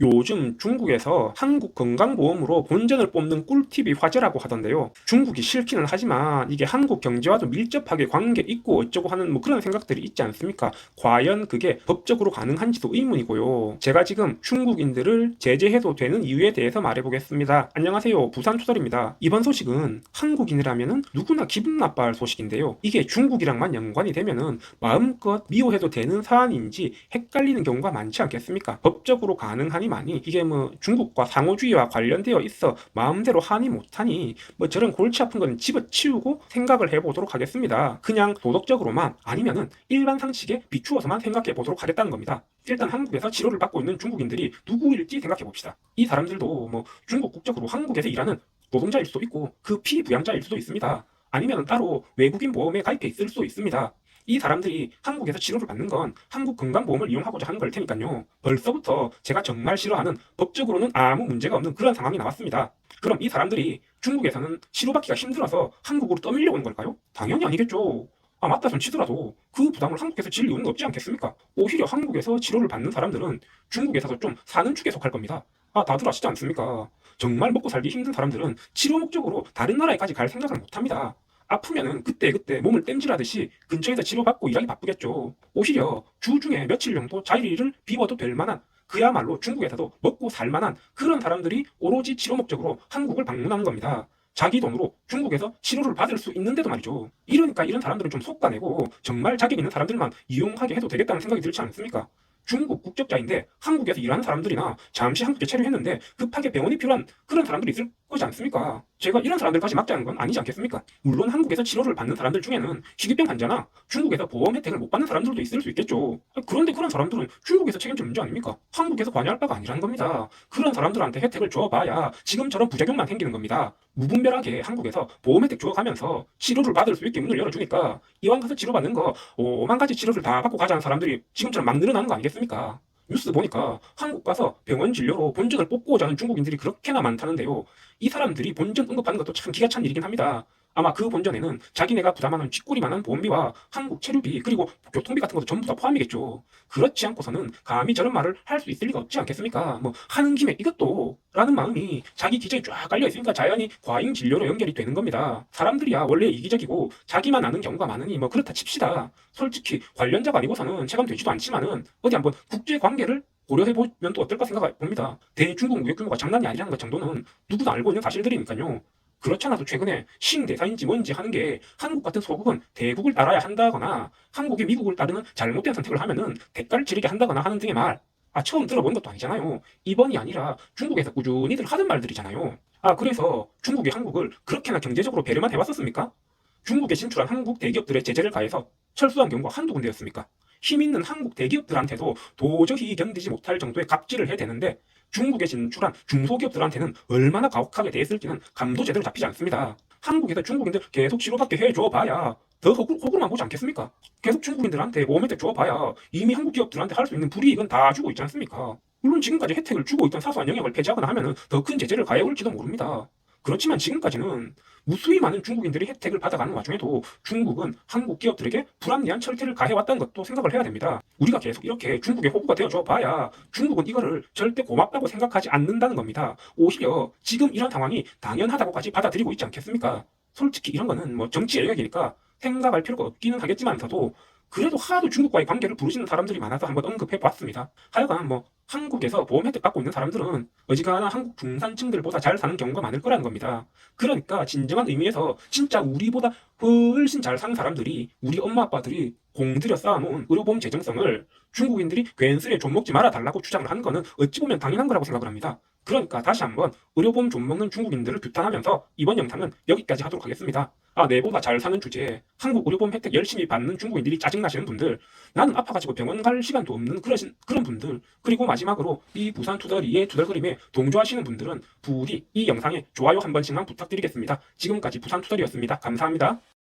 요즘 중국에서 한국 건강보험으로 본전을 뽑는 꿀팁이 화제라고 하던데요. 중국이 싫기는 하지만 이게 한국 경제와도 밀접하게 관계 있고 어쩌고 하는 뭐 그런 생각들이 있지 않습니까? 과연 그게 법적으로 가능한지도 의문이고요. 제가 지금 중국인들을 제재해도 되는 이유에 대해서 말해보겠습니다. 안녕하세요. 부산투덜입니다. 이번 소식은 한국인이라면은 누구나 기분 나빠할 소식인데요. 이게 중국이랑만 연관이 되면은 마음껏 미워해도 되는 사안인지 헷갈리는 경우가 많지 않겠습니까? 법적으로 가능하니 많이 이게 뭐 중국과 상호주의와 관련되어 있어 마음대로 하니 못하니 뭐 저런 골치 아픈 건 집어치우고 생각을 해보도록 하겠습니다. 그냥 도덕적으로만 아니면은 일반 상식에 비추어서만 생각해 보도록 하겠다는 겁니다. 일단 한국에서 치료를 받고 있는 중국인들이 누구일지 생각해 봅시다. 이 사람들도 뭐 중국 국적으로 한국에서 일하는 노동자일 수도 있고 그 피부양자일 수도 있습니다. 아니면 따로 외국인 보험에 가입해 있을 수도 있습니다. 이 사람들이 한국에서 치료를 받는 건 한국 건강보험을 이용하고자 하는 걸 테니까요. 벌써부터 제가 정말 싫어하는 법적으로는 아무 문제가 없는 그런 상황이 나왔습니다. 그럼 이 사람들이 중국에서는 치료받기가 힘들어서 한국으로 떠밀려오는 걸까요? 당연히 아니겠죠. 아, 맞다 손 치더라도 그 부담을 한국에서 질 이유는 없지 않겠습니까? 오히려 한국에서 치료를 받는 사람들은 중국에서도 좀 사는 축에 속할 겁니다. 아, 다들 아시지 않습니까? 정말 먹고 살기 힘든 사람들은 치료 목적으로 다른 나라에까지 갈 생각을 못 합니다. 아프면은 그때그때 몸을 땜질하듯이 근처에서 치료받고 일하기 바쁘겠죠. 오히려 주중에 며칠 정도 자리를 비워도 될 만한 그야말로 중국에서도 먹고 살 만한 그런 사람들이 오로지 치료 목적으로 한국을 방문하는 겁니다. 자기 돈으로 중국에서 치료를 받을 수 있는데도 말이죠. 이러니까 이런 사람들은 좀 속아내고 정말 자격 있는 사람들만 이용하게 해도 되겠다는 생각이 들지 않습니까? 중국 국적자인데 한국에서 일하는 사람들이나 잠시 한국에 체류했는데 급하게 병원이 필요한 그런 사람들이 있을 거지 않습니까? 제가 이런 사람들까지 막자는 건 아니지 않겠습니까? 물론 한국에서 치료를 받는 사람들 중에는 희귀병 환자나 중국에서 보험 혜택을 못 받는 사람들도 있을 수 있겠죠. 그런데 그런 사람들은 중국에서 책임질 문제 아닙니까? 한국에서 관여할 바가 아니라는 겁니다. 그런 사람들한테 혜택을 줘봐야 지금처럼 부작용만 생기는 겁니다. 무분별하게 한국에서 보험 혜택 줘가면서 치료를 받을 수 있게 문을 열어주니까 이왕 가서 치료받는 거 5만 가지 치료를 다 받고 가자는 사람들이 지금처럼 막 늘어나는 거 아니겠습니까? 뉴스 보니까 한국 가서 병원 진료로 본전을 뽑고 오자는 중국인들이 그렇게나 많다는데요. 이 사람들이 본전 언급하는 것도 참 기가 찬 일이긴 합니다. 아마 그 본전에는 자기네가 부담하는 쥐꼬리만한 보험비와 한국 체류비 그리고 교통비 같은 것도 전부 다 포함이겠죠. 그렇지 않고서는 감히 저런 말을 할 수 있을 리가 없지 않겠습니까? 뭐 하는 김에 이것도 라는 마음이 자기 기저에 쫙 깔려 있으니까 자연히 과잉 진료로 연결이 되는 겁니다. 사람들이야 원래 이기적이고 자기만 아는 경우가 많으니 뭐 그렇다 칩시다. 솔직히 관련자가 아니고서는 체감되지도 않지만은 어디 한번 국제 관계를 고려해보면 또 어떨까 생각해 봅니다. 대중국 무역 규모가 장난이 아니라는 것 정도는 누구도 알고 있는 사실들이니까요. 그렇지 않아도 최근에 신대사인지 뭔지 하는 게 한국 같은 소국은 대국을 따라야 한다거나 한국이 미국을 따르는 잘못된 선택을 하면은 대가를 치르게 한다거나 하는 등의 말. 아, 처음 들어본 것도 아니잖아요. 이번이 아니라 중국에서 꾸준히들 하던 말들이잖아요. 아, 그래서 중국이 한국을 그렇게나 경제적으로 배려만 해왔었습니까? 중국에 진출한 한국 대기업들의 제재를 가해서 철수한 경우가 한두 군데였습니까? 힘 있는 한국 대기업들한테도 도저히 견디지 못할 정도의 갑질을 해대는데 중국에 진출한 중소기업들한테는 얼마나 가혹하게 대했을지는 감도 제대로 잡히지 않습니다. 한국에서 중국인들 계속 치료받게 해줘봐야 더 호구로만 보지 않겠습니까? 계속 중국인들한테 보험 혜택 줘봐야 이미 한국 기업들한테 할 수 있는 불이익은 다 주고 있지 않습니까? 물론 지금까지 혜택을 주고 있던 사소한 영역을 폐지하거나 하면은 더 큰 제재를 가해올지도 모릅니다. 그렇지만 지금까지는 무수히 많은 중국인들이 혜택을 받아가는 와중에도 중국은 한국 기업들에게 불합리한 철퇴를 가해왔다는 것도 생각을 해야 됩니다. 우리가 계속 이렇게 중국의 호구가 되어줘 봐야 중국은 이거를 절대 고맙다고 생각하지 않는다는 겁니다. 오히려 지금 이런 상황이 당연하다고까지 받아들이고 있지 않겠습니까? 솔직히 이런 거는 뭐 정치 영역이니까 생각할 필요가 없기는 하겠지만서도 그래도 하도 중국과의 관계를 부르시는 사람들이 많아서 한번 언급해 봤습니다. 하여간 뭐 한국에서 보험 혜택 받고 있는 사람들은 어지간한 한국 중산층들보다 잘 사는 경우가 많을 거라는 겁니다. 그러니까 진정한 의미에서 진짜 우리보다 훨씬 잘 사는 사람들이 우리 엄마 아빠들이 공들여 쌓아놓은 의료보험 재정성을 중국인들이 괜스레 좀먹지 말아달라고 주장을 하는 거는 어찌 보면 당연한 거라고 생각을 합니다. 그러니까 다시 한번 의료보험 좀먹는 중국인들을 규탄하면서 이번 영상은 여기까지 하도록 하겠습니다. 아, 내보다 잘 사는 주제에 한국 의료보험 혜택 열심히 받는 중국인들이 짜증나시는 분들, 나는 아파가지고 병원 갈 시간도 없는 그런 분들, 그리고 마지막으로 이 부산 투덜이의 투덜거림에 동조하시는 분들은 부디 이 영상에 좋아요 한 번씩만 부탁드리겠습니다. 지금까지 부산 투덜이었습니다. 감사합니다.